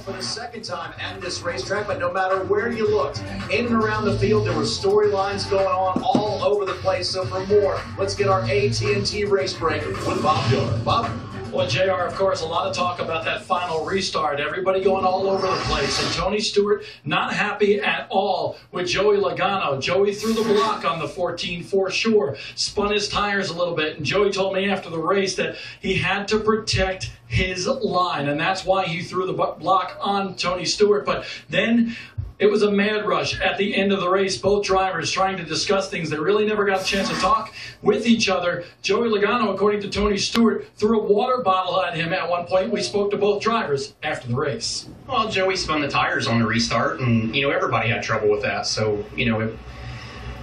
For the second time at this racetrack, but no matter where you looked, in and around the field, there were storylines going on all over the place. So for more, let's get our AT&T race break with Bob Diller. Bob? Well, JR, of course, a lot of talk about that final restart. Everybody going all over the place. And Tony Stewart not happy at all with Joey Lagano. Joey threw the block on the 14 for sure, spun his tires a little bit. And Joey told me after the race that he had to protect his line, and that's why he threw the block on Tony Stewart. But then it was a mad rush at the end of the race, both drivers trying to discuss things. They really never got a chance to talk with each other. Joey Lagano, according to Tony Stewart, threw a water bottle at him at one point. We spoke to both drivers after the race. Well, Joey spun the tires on the restart, and, everybody had trouble with that. So,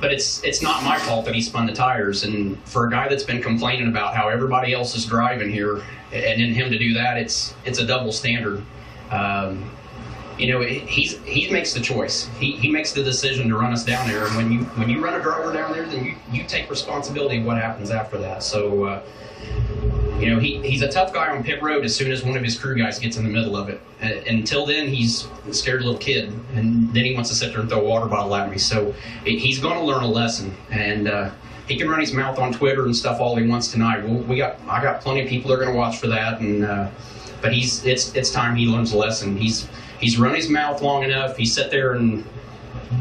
but it's not my fault that he spun the tires. And for a guy that's been complaining about how everybody else is driving here, and in him to do that, it's a double standard. He makes the choice. He makes the decision to run us down there. And when you run a driver down there, then you take responsibility of what happens after that. So, he's a tough guy on pit road as soon as one of his crew guys gets in the middle of it. Until then, he's a scared little kid, and then he wants to sit there and throw a water bottle at me. So he's going to learn a lesson, and he can run his mouth on Twitter and stuff all he wants tonight. I got plenty of people that are going to watch for that, and but it's time he learns a lesson. He's run his mouth long enough. He's sat there and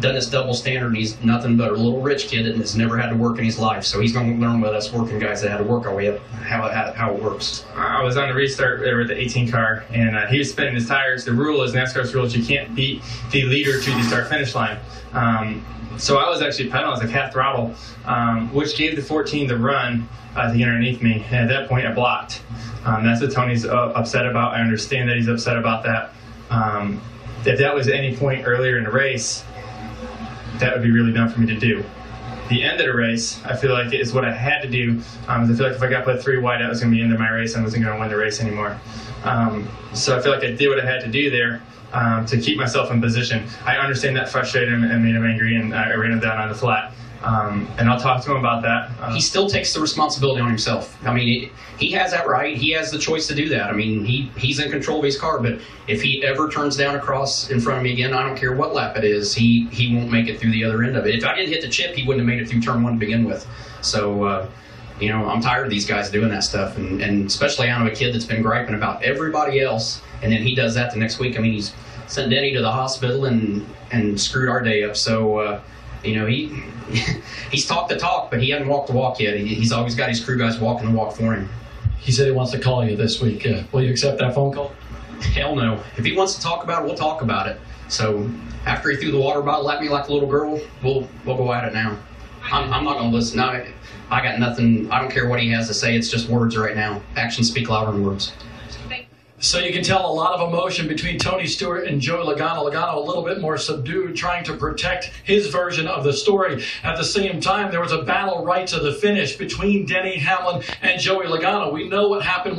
done this double standard. He's nothing but a little rich kid and has never had to work in his life. So he's going to learn with us working guys that had to work our way up, how it works. I was on the restart there with the 18 car, and he was spinning his tires. The rule is, NASCAR's rule is you can't beat the leader to the start-finish line. So I was actually pedaling like half throttle, which gave the 14 the run to get underneath me. And at that point, I blocked. That's what Tony's upset about. I understand that he's upset about that. If that was at any point earlier in the race, that would be really dumb for me to do. The end of the race, I feel like, is what I had to do. I feel like if I got put 3 wide, that was going to be the end of my race. I wasn't going to win the race anymore. So I feel like I did what I had to do there to keep myself in position. I understand that frustrated him and made him angry, and I ran him down on the flat. And I'll talk to him about that. He still takes the responsibility on himself. I mean, he has that right. He has the choice to do that. I mean, he's in control of his car, but if he ever turns down a cross in front of me again, I don't care what lap it is, he won't make it through the other end of it. If I didn't hit the chip, he wouldn't have made it through turn 1 to begin with. So, I'm tired of these guys doing that stuff, and especially out of a kid that's been griping about everybody else, and then he does that the next week. I mean, he's sent Denny to the hospital and screwed our day up. So, he's talked the talk, but he hasn't walked the walk yet. He's always got his crew guys walking the walk for him. He said he wants to call you this week. Will you accept that phone call? Hell no. If he wants to talk about it, we'll talk about it. So after he threw the water bottle at me like a little girl, we'll go at it now. I'm not going to listen. I got nothing. I don't care what he has to say. It's just words right now. Actions speak louder than words. So you can tell a lot of emotion between Tony Stewart and Joey Lagano. Lagano a little bit more subdued, trying to protect his version of the story. At the same time, there was a battle right to the finish between Denny Hamlin and Joey Lagano. We know what happened